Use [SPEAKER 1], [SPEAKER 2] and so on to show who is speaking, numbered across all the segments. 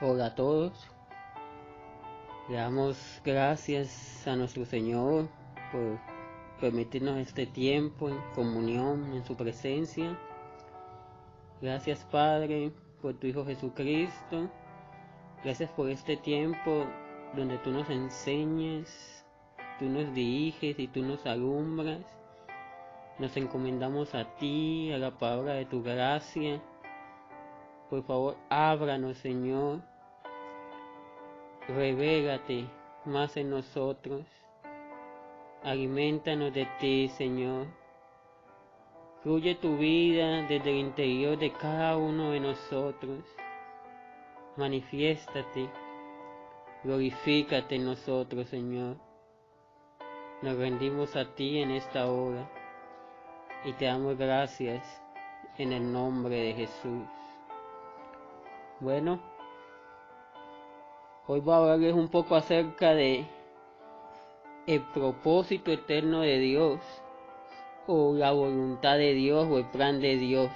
[SPEAKER 1] Hola a todos, le damos gracias a nuestro Señor por permitirnos este tiempo en comunión en su presencia. Gracias Padre por tu Hijo Jesucristo, gracias por este tiempo donde tú nos enseñas, tú nos diriges y tú nos alumbras. Nos encomendamos a ti, a la palabra de tu gracia. Por favor, ábranos, Señor. Revélate más en nosotros. Aliméntanos de ti, Señor. Fluye tu vida desde el interior de cada uno de nosotros. Manifiéstate. Glorifícate en nosotros, Señor. Nos rendimos a ti en esta hora y te damos gracias en el nombre de Jesús. Bueno, hoy voy a hablarles un poco acerca de el propósito eterno de Dios, o la voluntad de Dios, o el plan de Dios.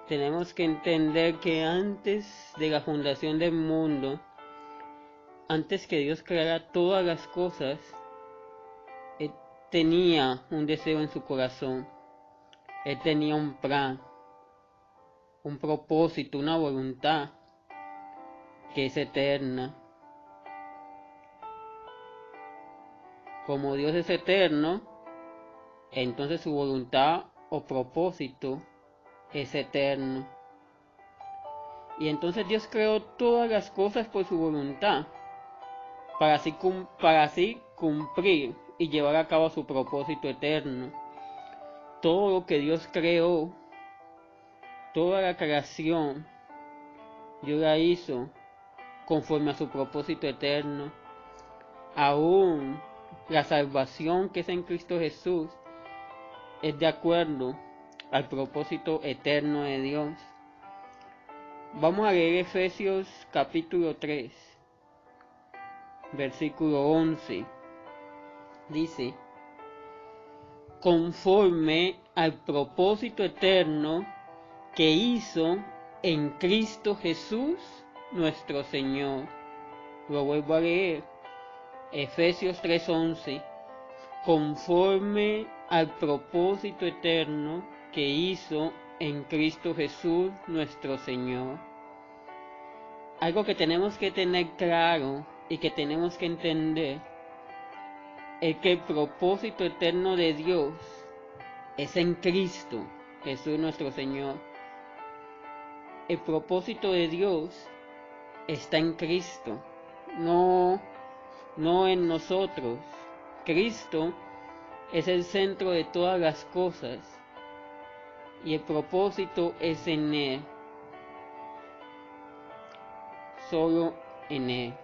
[SPEAKER 1] Tenemos que entender que antes de la fundación del mundo, antes que Dios creara todas las cosas, Él tenía un deseo en su corazón. Él tenía un plan, un propósito, una voluntad que es eterna. Como Dios es eterno, entonces su voluntad o propósito es eterno. Y entonces Dios creó todas las cosas por su voluntad, para así cumplir y llevar a cabo su propósito eterno. Todo lo que Dios creó, toda la creación, Dios la hizo conforme a su propósito eterno. Aún la salvación que es en Cristo Jesús es de acuerdo al propósito eterno de Dios. Vamos a leer Efesios capítulo 3, versículo 11. Dice: conforme al propósito eterno que hizo en Cristo Jesús nuestro Señor. Lo vuelvo a leer. Efesios 3:11. Conforme al propósito eterno que hizo en Cristo Jesús nuestro Señor. Algo que tenemos que tener claro y que tenemos que entender es que el propósito eterno de Dios es en Cristo Jesús nuestro Señor. El propósito de Dios está en Cristo, no en nosotros. Cristo es el centro de todas las cosas y el propósito es en Él, solo en Él.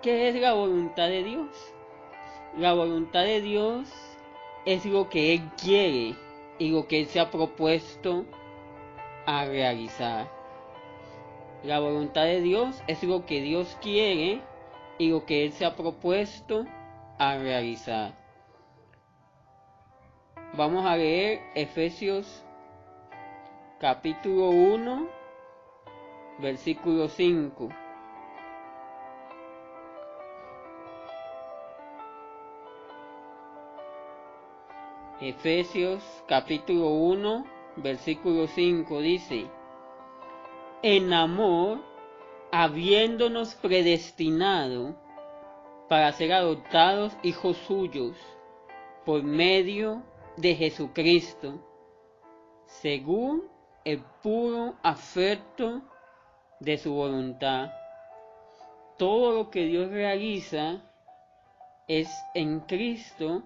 [SPEAKER 1] ¿Qué es la voluntad de Dios? La voluntad de Dios es lo que Él quiere y lo que Él se ha propuesto a realizar. La voluntad de Dios es lo que Dios quiere y lo que Él se ha propuesto a realizar. Vamos a leer Efesios capítulo 1, versículo 5. Efesios capítulo 1, versículo 5 dice: en amor, habiéndonos predestinado para ser adoptados hijos suyos por medio de Jesucristo, según el puro afecto de su voluntad. Todo lo que Dios realiza es en Cristo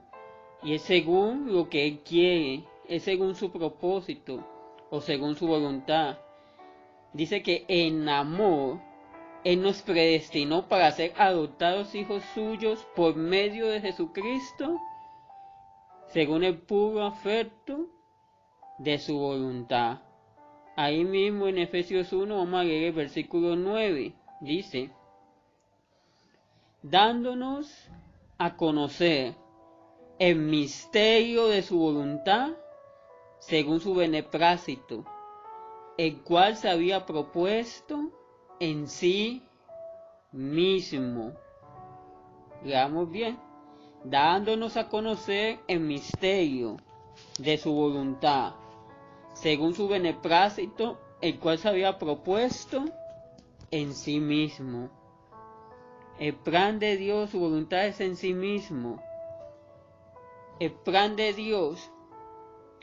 [SPEAKER 1] y es según lo que Él quiere, es según su propósito o según su voluntad. Dice que en amor Él nos predestinó para ser adoptados hijos suyos por medio de Jesucristo, según el puro afecto de su voluntad. Ahí mismo en Efesios 1 vamos a leer el versículo 9. Dice: dándonos a conocer el misterio de su voluntad según su beneplácito, el cual se había propuesto en sí mismo. Leamos bien. Dándonos a conocer el misterio de su voluntad, según su beneplácito, el cual se había propuesto en sí mismo. El plan de Dios, su voluntad es en sí mismo. El plan de Dios,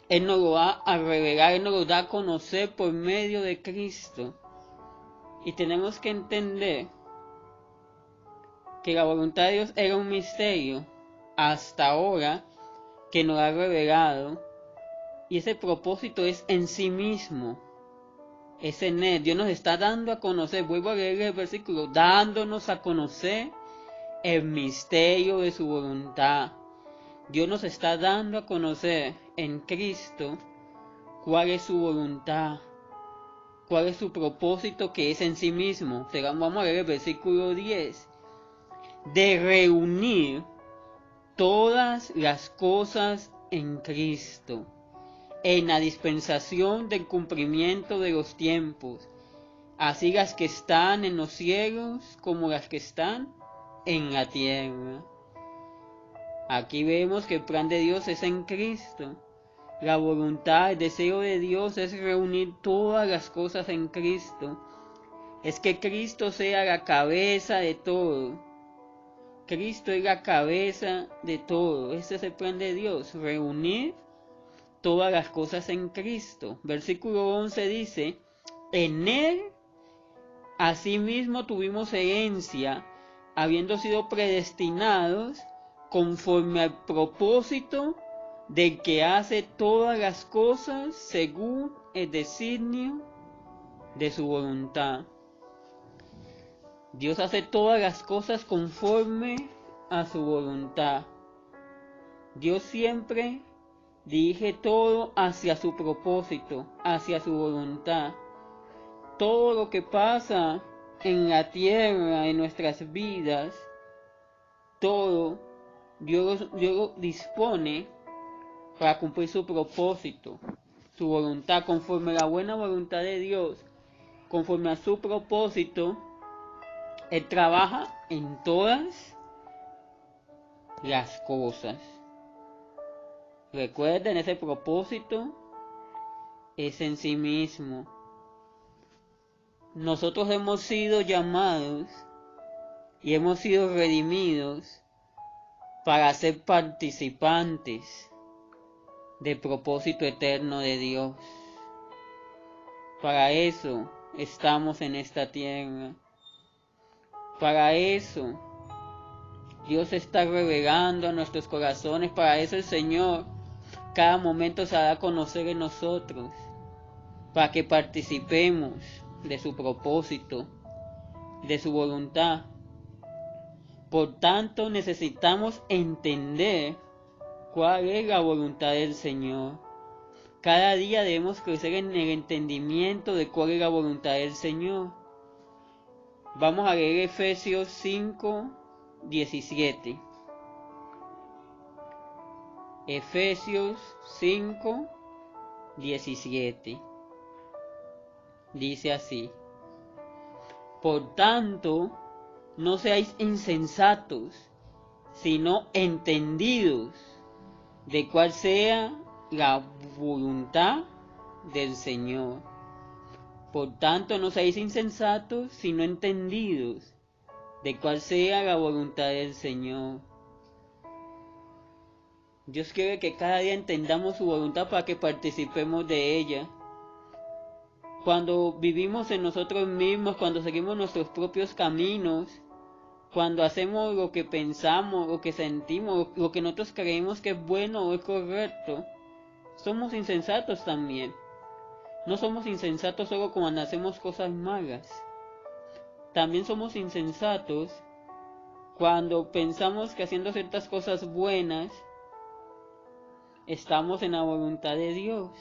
[SPEAKER 1] Él nos lo va a revelar, Él nos lo da a conocer por medio de Cristo. Y tenemos que entender que la voluntad de Dios era un misterio hasta ahora que nos ha revelado, y ese propósito es en sí mismo, es en Él. Dios nos está dando a conocer, vuelvo a leer el versículo, dándonos a conocer el misterio de su voluntad. Dios nos está dando a conocer en Cristo cuál es su voluntad, cuál es su propósito, que es en sí mismo. Vamos a leer el versículo 10. De reunir todas las cosas en Cristo, en la dispensación del cumplimiento de los tiempos, así las que están en los cielos como las que están en la tierra. Aquí vemos que el plan de Dios es en Cristo. La voluntad, el deseo de Dios es reunir todas las cosas en Cristo. Es que Cristo sea la cabeza de todo. Cristo es la cabeza de todo. Ese es el plan de Dios, reunir todas las cosas en Cristo. Versículo 11 dice, en Él asimismo tuvimos herencia, habiendo sido predestinados conforme al propósito del que hace todas las cosas según el designio de su voluntad. Dios hace todas las cosas conforme a su voluntad. Dios siempre dirige todo hacia su propósito, hacia su voluntad. Todo lo que pasa en la tierra, en nuestras vidas, todo Dios lo dispone para cumplir su propósito, su voluntad, conforme a la buena voluntad de Dios, conforme a su propósito. Él trabaja en todas las cosas. Recuerden, ese propósito es en sí mismo. Nosotros hemos sido llamados y hemos sido redimidos para ser participantes del propósito eterno de Dios. Para eso estamos en esta tierra. Para eso Dios está revelando a nuestros corazones. Para eso el Señor cada momento se da a conocer en nosotros, para que participemos de su propósito, de su voluntad. Por tanto, necesitamos entender cuál es la voluntad del Señor. Cada día debemos crecer en el entendimiento de cuál es la voluntad del Señor. Vamos a leer Efesios 5, 17. Efesios 5, 17. Dice así: por tanto, no seáis insensatos, sino entendidos de cuál sea la voluntad del Señor. Por tanto, no seáis insensatos, sino entendidos de cuál sea la voluntad del Señor. Dios quiere que cada día entendamos su voluntad para que participemos de ella. Cuando vivimos en nosotros mismos, cuando seguimos nuestros propios caminos, cuando hacemos lo que pensamos, lo que sentimos, lo que nosotros creemos que es bueno o es correcto, somos insensatos también. No somos insensatos solo cuando hacemos cosas malas. También somos insensatos cuando pensamos que haciendo ciertas cosas buenas estamos en la voluntad de Dios.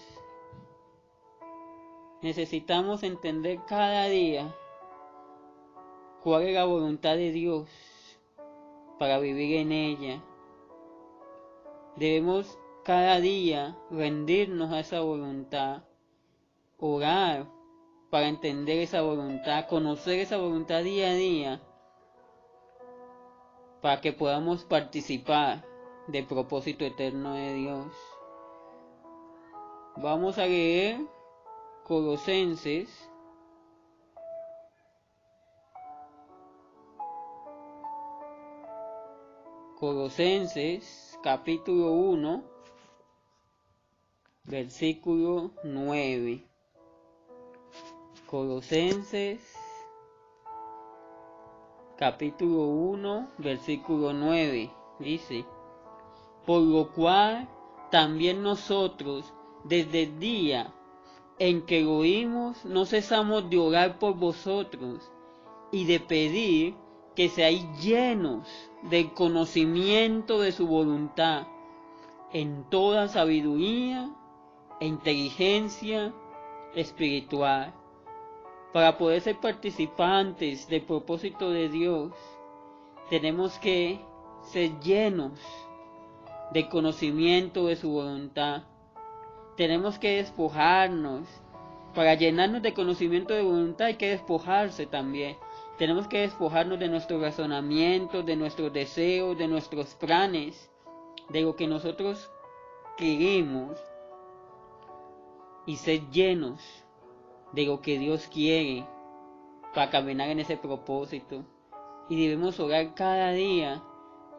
[SPEAKER 1] Necesitamos entender cada día cuál es la voluntad de Dios para vivir en ella. Debemos cada día rendirnos a esa voluntad, orar para entender esa voluntad, conocer esa voluntad día a día, para que podamos participar del propósito eterno de Dios. Vamos a leer Colosenses capítulo 1, versículo 9. Colosenses capítulo 1, versículo 9. Dice: por lo cual también nosotros, desde el día en que lo oímos, no cesamos de orar por vosotros y de pedir que seáis llenos del conocimiento de su voluntad, en toda sabiduría e inteligencia espiritual, para poder ser participantes del propósito de Dios. Tenemos que ser llenos del conocimiento de su voluntad. Tenemos que despojarnos. Para llenarnos de conocimiento de voluntad hay que despojarse también. Tenemos que despojarnos de nuestros razonamientos, de nuestros deseos, de nuestros planes, de lo que nosotros queremos, y ser llenos de lo que Dios quiere para caminar en ese propósito. Y debemos orar cada día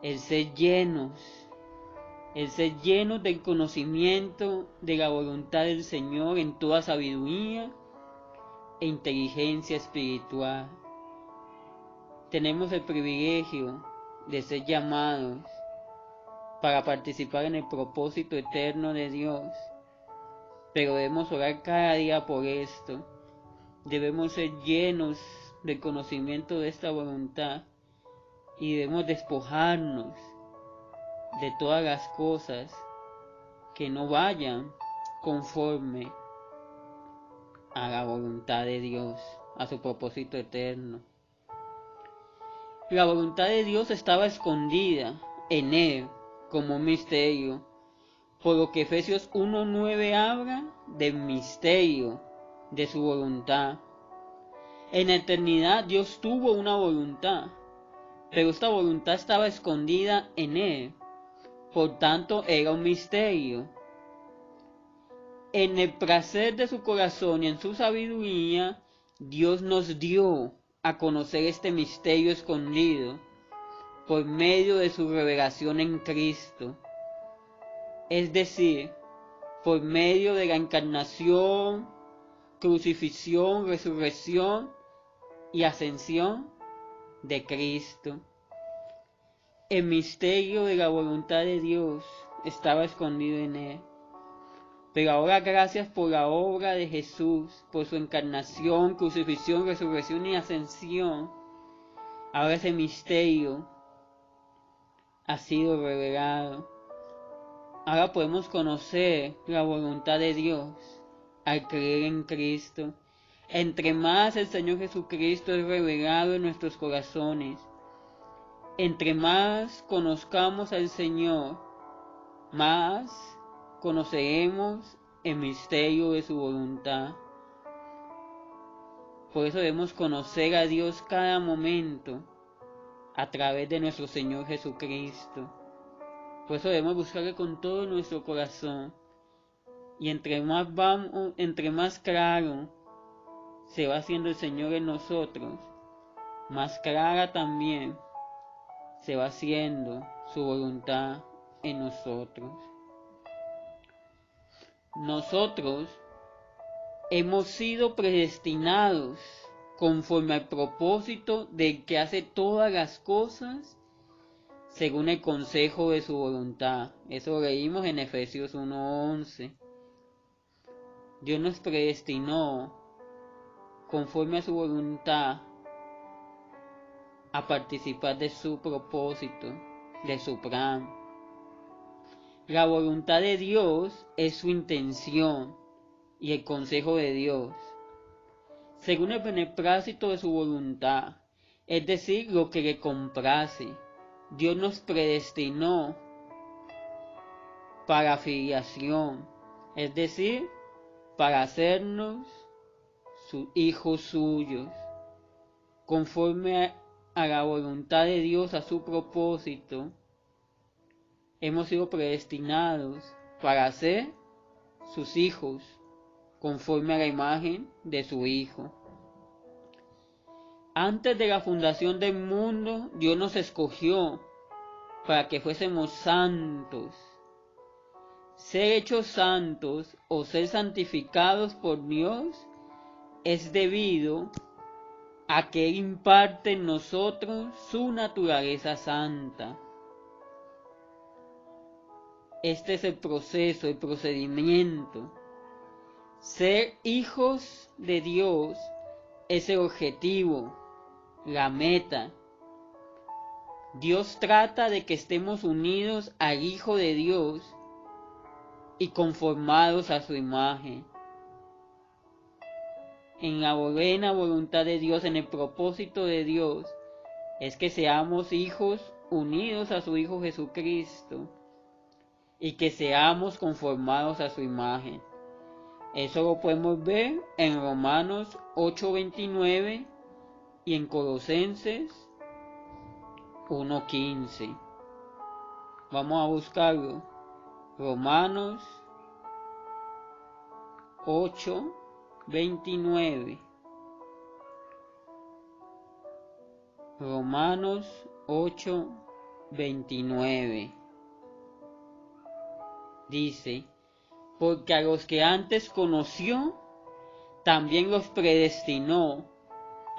[SPEAKER 1] el ser llenos del conocimiento de la voluntad del Señor en toda sabiduría e inteligencia espiritual. Tenemos el privilegio de ser llamados para participar en el propósito eterno de Dios, pero debemos orar cada día por esto. Debemos ser llenos del conocimiento de esta voluntad y debemos despojarnos de todas las cosas que no vayan conforme a la voluntad de Dios, a su propósito eterno. La voluntad de Dios estaba escondida en Él como un misterio, por lo que Efesios 1:9 habla del misterio de su voluntad. En la eternidad Dios tuvo una voluntad, pero esta voluntad estaba escondida en Él, por tanto era un misterio. En el placer de su corazón y en su sabiduría, Dios nos dio a conocer este misterio escondido por medio de su revelación en Cristo, es decir, por medio de la encarnación, crucifixión, resurrección y ascensión de Cristo. El misterio de la voluntad de Dios estaba escondido en Él. Pero ahora, gracias por la obra de Jesús, por su encarnación, crucifixión, resurrección y ascensión, ahora ese misterio ha sido revelado. Ahora podemos conocer la voluntad de Dios al creer en Cristo. Entre más el Señor Jesucristo es revelado en nuestros corazones, entre más conozcamos al Señor, más conoceremos el misterio de su voluntad. Por eso debemos conocer a Dios cada momento a través de nuestro Señor Jesucristo. Por eso debemos buscarle con todo nuestro corazón. Y entre más claro se va haciendo el Señor en nosotros, más clara también se va haciendo su voluntad en nosotros. Nosotros hemos sido predestinados conforme al propósito del que hace todas las cosas según el consejo de su voluntad. Eso lo leímos en Efesios 1:11. Dios nos predestinó conforme a su voluntad a participar de su propósito, de su plan. La voluntad de Dios es su intención y el consejo de Dios, según el beneplácito de su voluntad, es decir, lo que le complace. Dios nos predestinó para filiación, es decir, para hacernos sus hijos suyos, conforme a la voluntad de Dios, a su propósito. Hemos sido predestinados para ser sus hijos, conforme a la imagen de su Hijo. Antes de la fundación del mundo, Dios nos escogió para que fuésemos santos. Ser hechos santos o ser santificados por Dios es debido a que Él imparte en nosotros su naturaleza santa. Este es el proceso, el procedimiento. Ser hijos de Dios es el objetivo, la meta. Dios trata de que estemos unidos al Hijo de Dios y conformados a su imagen. En la buena voluntad de Dios, en el propósito de Dios, es que seamos hijos unidos a su Hijo Jesucristo y que seamos conformados a su imagen. Eso lo podemos ver en Romanos 8:29 y en Colosenses 1:15. Vamos a buscarlo. Romanos 8:29. Romanos 8:29. Dice: porque a los que antes conoció, también los predestinó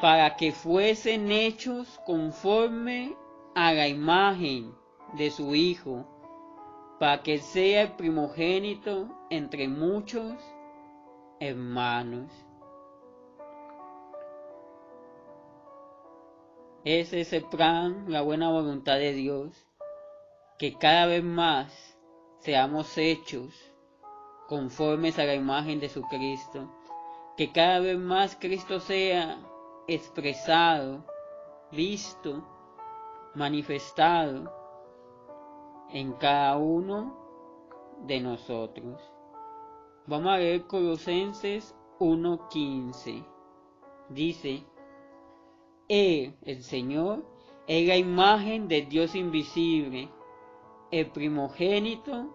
[SPEAKER 1] para que fuesen hechos conforme a la imagen de su Hijo, para que sea el primogénito entre muchos hermanos. Ese es el plan, la buena voluntad de Dios, que cada vez más seamos hechos conformes a la imagen de su Cristo, que cada vez más Cristo sea expresado, visto, manifestado en cada uno de nosotros. Vamos a leer Colosenses 1:15. Dice: Él, el Señor, es la imagen del Dios invisible, el primogénito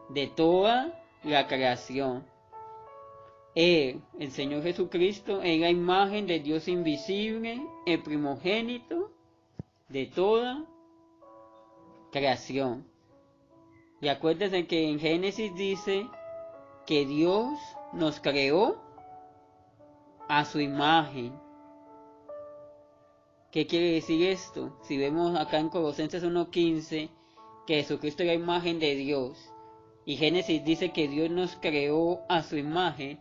[SPEAKER 1] de toda la creación. Él, el Señor Jesucristo, es la imagen del Dios invisible, el primogénito de toda creación. Y acuérdense que en Génesis dice que Dios nos creó a su imagen. ¿Qué quiere decir esto? Si vemos acá en Colosenses 1:15 que Jesucristo es la imagen de Dios, y Génesis dice que Dios nos creó a su imagen,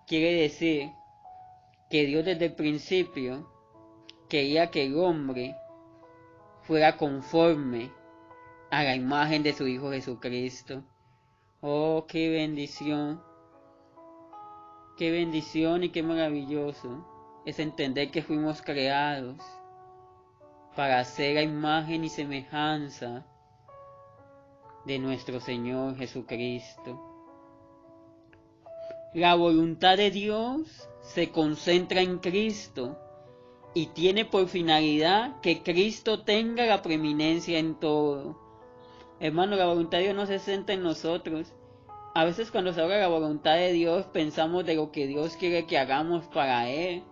[SPEAKER 1] quiere decir que Dios desde el principio quería que el hombre fuera conforme a la imagen de su Hijo Jesucristo. Oh, qué bendición y qué maravilloso es entender que fuimos creados para ser la imagen y semejanza de nuestro Señor Jesucristo. La voluntad de Dios se concentra en Cristo y tiene por finalidad que Cristo tenga la preeminencia en todo. Hermano, la voluntad de Dios no se centra en nosotros. A veces cuando se habla de la voluntad de Dios pensamos de lo que Dios quiere que hagamos para Él,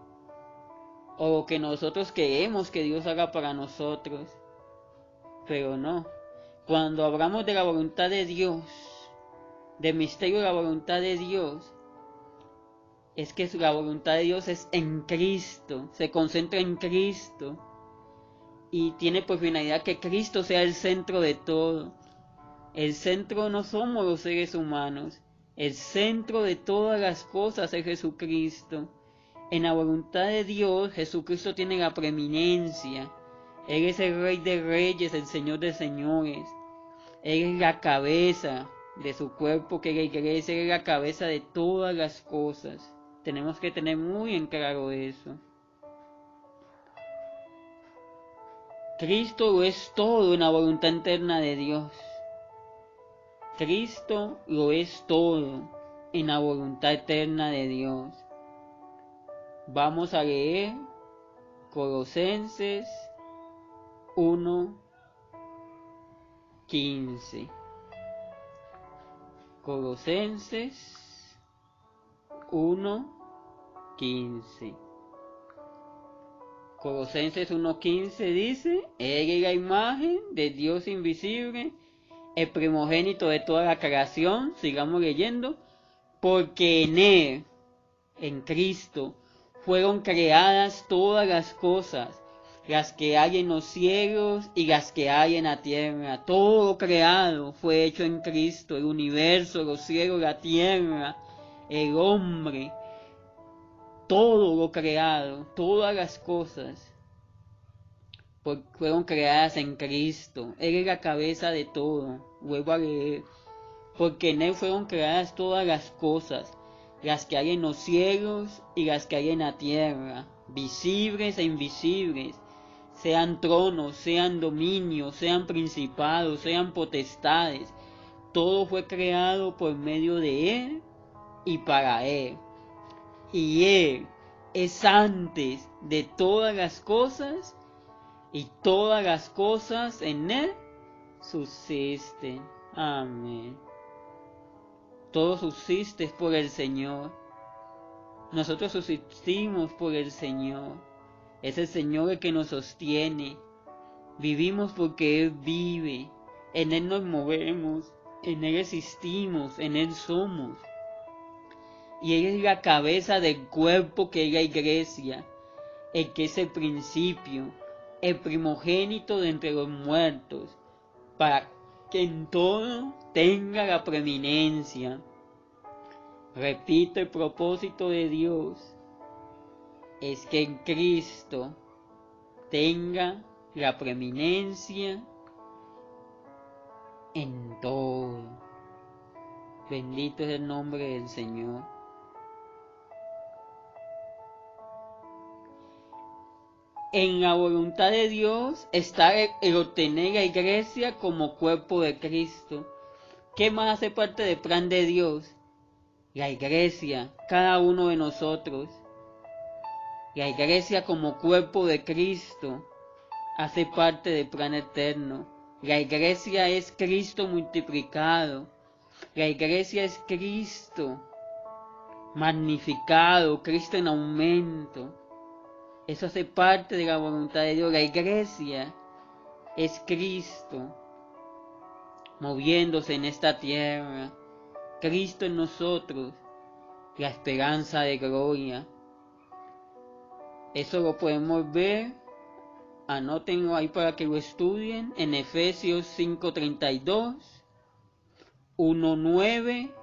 [SPEAKER 1] o lo que nosotros queremos que Dios haga para nosotros. Pero no. Cuando hablamos de la voluntad de Dios, del misterio de la voluntad de Dios, es que la voluntad de Dios es en Cristo, se concentra en Cristo y tiene por finalidad que Cristo sea el centro de todo. El centro no somos los seres humanos, el centro de todas las cosas es Jesucristo. En la voluntad de Dios, Jesucristo tiene la preeminencia. Él es el Rey de Reyes, el Señor de Señores. Él es la cabeza de su cuerpo, que la iglesia es la cabeza de todas las cosas. Tenemos que tener muy en claro eso. Cristo lo es todo en la voluntad eterna de Dios. Cristo lo es todo en la voluntad eterna de Dios. Vamos a leer Colosenses 1:15. Colosenses 1:15. Colosenses 1:15 dice: Él es la imagen de Dios invisible, el primogénito de toda la creación. Sigamos leyendo. Porque en Él, en Cristo, fueron creadas todas las cosas, las que hay en los cielos y las que hay en la tierra. Todo lo creado fue hecho en Cristo: el universo, los cielos, la tierra, el hombre. Todo lo creado, todas las cosas fueron creadas en Cristo. Él es la cabeza de todo. Vuelvo a leer. Porque en Él fueron creadas todas las cosas, las que hay en los cielos y las que hay en la tierra, visibles e invisibles, sean tronos, sean dominios, sean principados, sean potestades. Todo fue creado por medio de Él y para Él. Y Él es antes de todas las cosas, y todas las cosas en Él subsisten. Amén. Todo subsiste por el Señor. Nosotros subsistimos por el Señor. Es el Señor el que nos sostiene. Vivimos porque Él vive. En Él nos movemos. En Él existimos. En Él somos. Y Él es la cabeza del cuerpo que es la iglesia. El que es el principio. El primogénito de entre los muertos. Para que en todo tenga la preeminencia. Repito, el propósito de Dios es que en Cristo tenga la preeminencia en todo. Bendito es el nombre del Señor. En la voluntad de Dios está el obtener la iglesia como cuerpo de Cristo. ¿Qué más hace parte del plan de Dios? La iglesia, cada uno de nosotros. La iglesia como cuerpo de Cristo hace parte del plan eterno. La iglesia es Cristo multiplicado. La iglesia es Cristo magnificado, Cristo en aumento. Eso hace parte de la voluntad de Dios. La iglesia es Cristo moviéndose en esta tierra. Cristo en nosotros, la esperanza de gloria. Eso lo podemos ver, anótenlo ahí para que lo estudien, en Efesios 5:32, 1:9,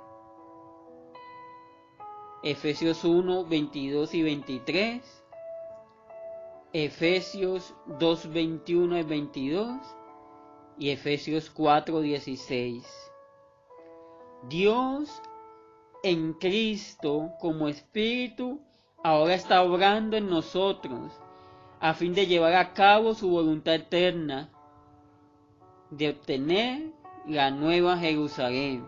[SPEAKER 1] Efesios 1:22 y 23, Efesios 2:21 y 22 y Efesios 4:16. Dios en Cristo como Espíritu ahora está obrando en nosotros a fin de llevar a cabo su voluntad eterna de obtener la nueva Jerusalén,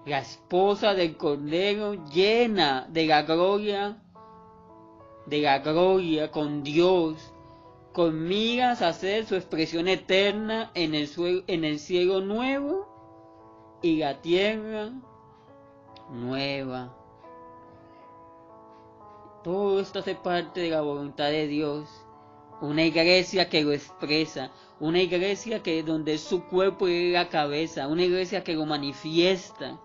[SPEAKER 1] la esposa del Cordero llena de la gloria con Dios, con miras a hacer su expresión eterna en el cielo nuevo y la tierra nueva. Todo esto hace parte de la voluntad de Dios. Una iglesia que lo expresa, una iglesia que donde su cuerpo es la cabeza, una iglesia que lo manifiesta,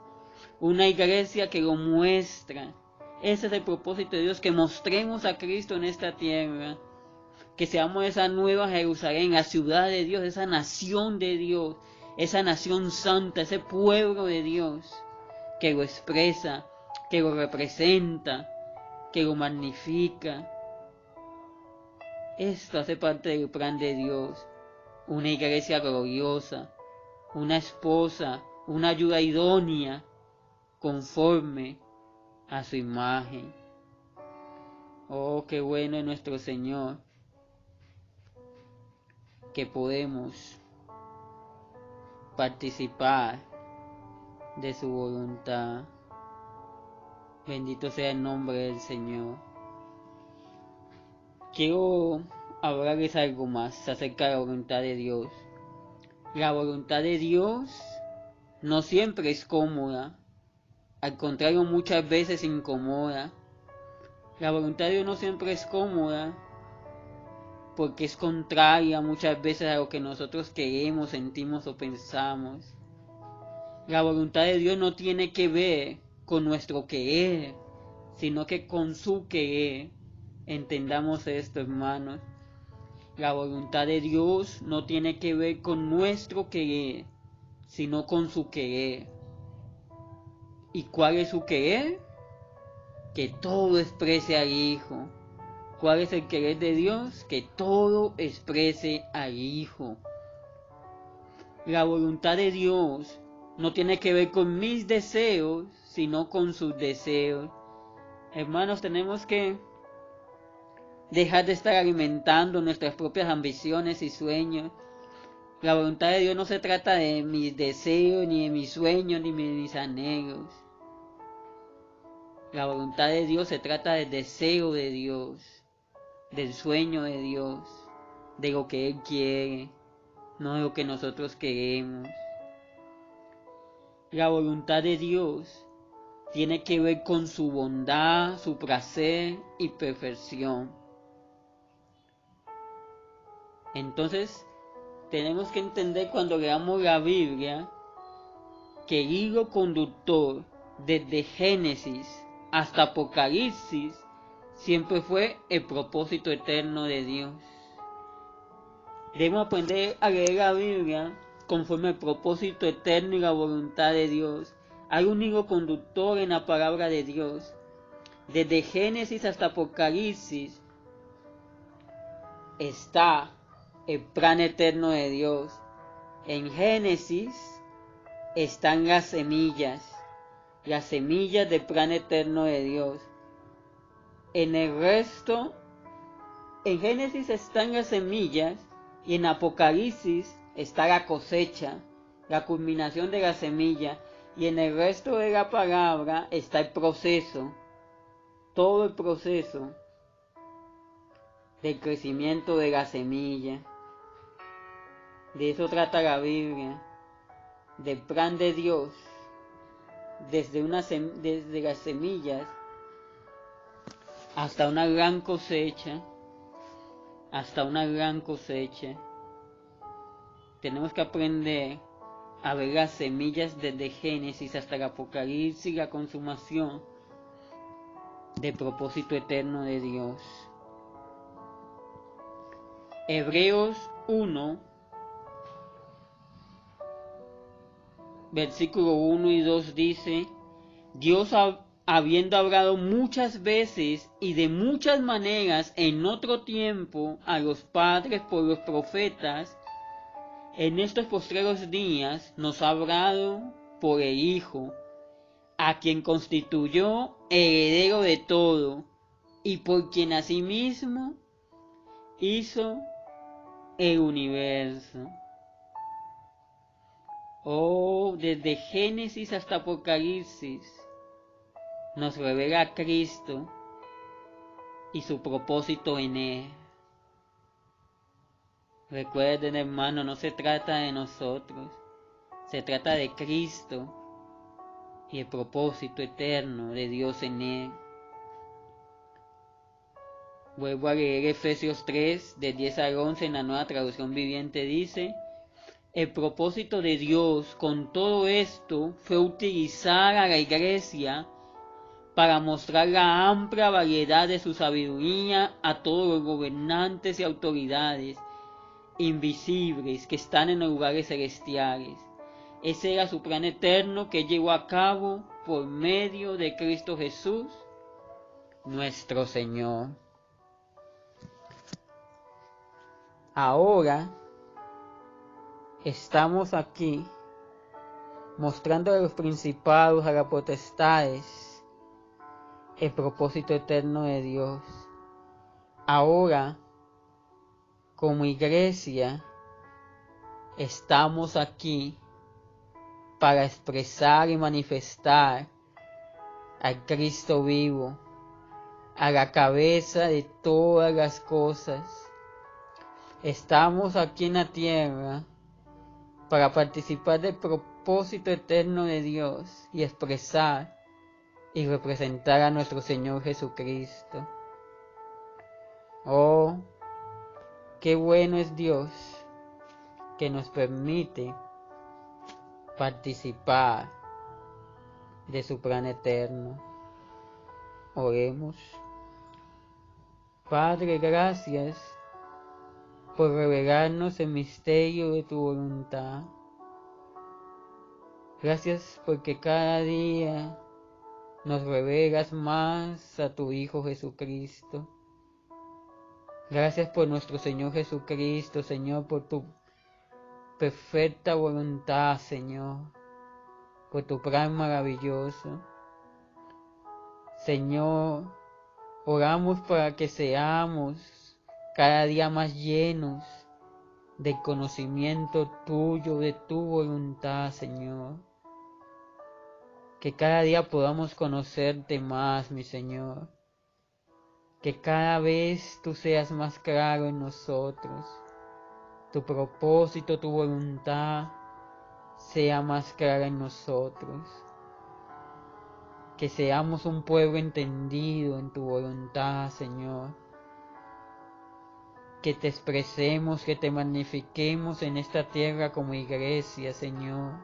[SPEAKER 1] una iglesia que lo muestra. Ese es el propósito de Dios, que mostremos a Cristo en esta tierra, que seamos esa nueva Jerusalén, la ciudad de Dios, esa nación de Dios, esa nación santa, ese pueblo de Dios, que lo expresa, que lo representa, que lo magnifica. Esto hace parte del plan de Dios, una iglesia gloriosa, una esposa, una ayuda idónea, conforme a su imagen. Oh, qué bueno es nuestro Señor, que podemos participar de su voluntad. Bendito sea el nombre del Señor. quiero hablarles algo más acerca de la voluntad de Dios. La voluntad de Dios no siempre es cómoda, al contrario, muchas veces incomoda. La voluntad de Dios no siempre es cómoda, porque es contraria muchas veces a lo que nosotros queremos, sentimos o pensamos. La voluntad de Dios no tiene que ver con nuestro querer, sino que con su querer. Entendamos esto, hermanos. La voluntad de Dios no tiene que ver con nuestro querer, sino con su querer. ¿Y cuál es su querer? Que todo exprese al Hijo. ¿Cuál es el querer de Dios? Que todo exprese al Hijo. La voluntad de Dios no tiene que ver con mis deseos, sino con sus deseos. Hermanos, tenemos que dejar de estar alimentando nuestras propias ambiciones y sueños. La voluntad de Dios no se trata de mis deseos, ni de mis sueños, ni de mis anhelos. La voluntad de Dios se trata del deseo de Dios, del sueño de Dios, de lo que Él quiere, no de lo que nosotros queremos. La voluntad de Dios tiene que ver con su bondad, su placer y perfección. Entonces, tenemos que entender cuando leamos la Biblia que el hilo conductor desde Génesis hasta Apocalipsis siempre fue el propósito eterno de Dios. Debemos aprender a leer la Biblia conforme al propósito eterno y la voluntad de Dios. Hay un hilo conductor en la palabra de Dios. Desde Génesis hasta Apocalipsis está el plan eterno de Dios. En Génesis están las semillas del plan eterno de Dios. En el resto, en Génesis están las semillas y en Apocalipsis está la cosecha, la culminación de la semilla, y en el resto de la palabra está el proceso, todo el proceso del crecimiento de la semilla. De eso trata la Biblia, del plan de Dios, desde las semillas hasta una gran cosecha, Tenemos que aprender a ver las semillas desde Génesis hasta el Apocalipsis y la consumación del propósito eterno de Dios. Hebreos 1, versículo 1 y 2 dice: Dios, habiendo hablado muchas veces y de muchas maneras en otro tiempo a los padres por los profetas, en estos postreros días nos ha hablado por el Hijo, a quien constituyó heredero de todo, y por quien asimismo hizo el universo. Oh, desde Génesis hasta Apocalipsis nos revela a Cristo y su propósito en Él. Recuerden, hermano, no se trata de nosotros, se trata de Cristo y el propósito eterno de Dios en Él. Vuelvo a leer Efesios 3, de 10 al 11 en la Nueva Traducción Viviente. Dice: el propósito de Dios con todo esto fue utilizar a la Iglesia para mostrar la amplia variedad de su sabiduría a todos los gobernantes y autoridades invisibles que están en los lugares celestiales. Ese era su plan eterno que llevó a cabo por medio de Cristo Jesús, nuestro Señor. Ahora estamos aquí mostrando a los principados, a las potestades, el propósito eterno de Dios. Ahora, como iglesia, estamos aquí para expresar y manifestar al Cristo vivo, a la cabeza de todas las cosas. Estamos aquí en la tierra para participar del propósito eterno de Dios y expresar y representar a nuestro Señor Jesucristo. Oh, qué bueno es Dios que nos permite participar de su plan eterno. Oremos. Padre, gracias por revelarnos el misterio de tu voluntad. Gracias porque cada día nos revelas más a tu Hijo Jesucristo. Gracias por nuestro Señor Jesucristo, Señor, por tu perfecta voluntad, Señor, por tu plan maravilloso. Señor, oramos para que seamos cada día más llenos del conocimiento tuyo, de tu voluntad, Señor. Que cada día podamos conocerte más, mi Señor. Que cada vez tú seas más claro en nosotros. Tu propósito, tu voluntad sea más clara en nosotros. Que seamos un pueblo entendido en tu voluntad, Señor. Que te expresemos, que te magnifiquemos en esta tierra como iglesia, Señor.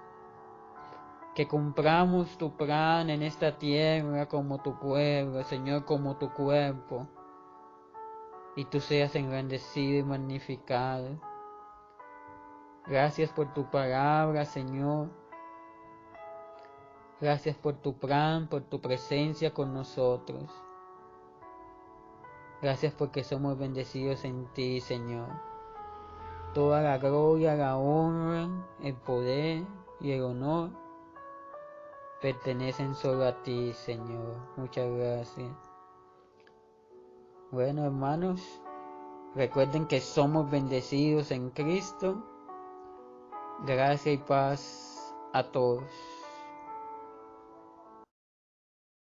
[SPEAKER 1] Que cumplamos tu plan en esta tierra como tu pueblo, Señor, como tu cuerpo. Y tú seas engrandecido y magnificado. Gracias por tu palabra, Señor. Gracias por tu plan, por tu presencia con nosotros. Gracias porque somos bendecidos en ti, Señor. Toda la gloria, la honra, el poder y el honor pertenecen solo a ti, Señor. Muchas gracias. Bueno, hermanos, recuerden que somos bendecidos en Cristo. Gracia y paz a todos.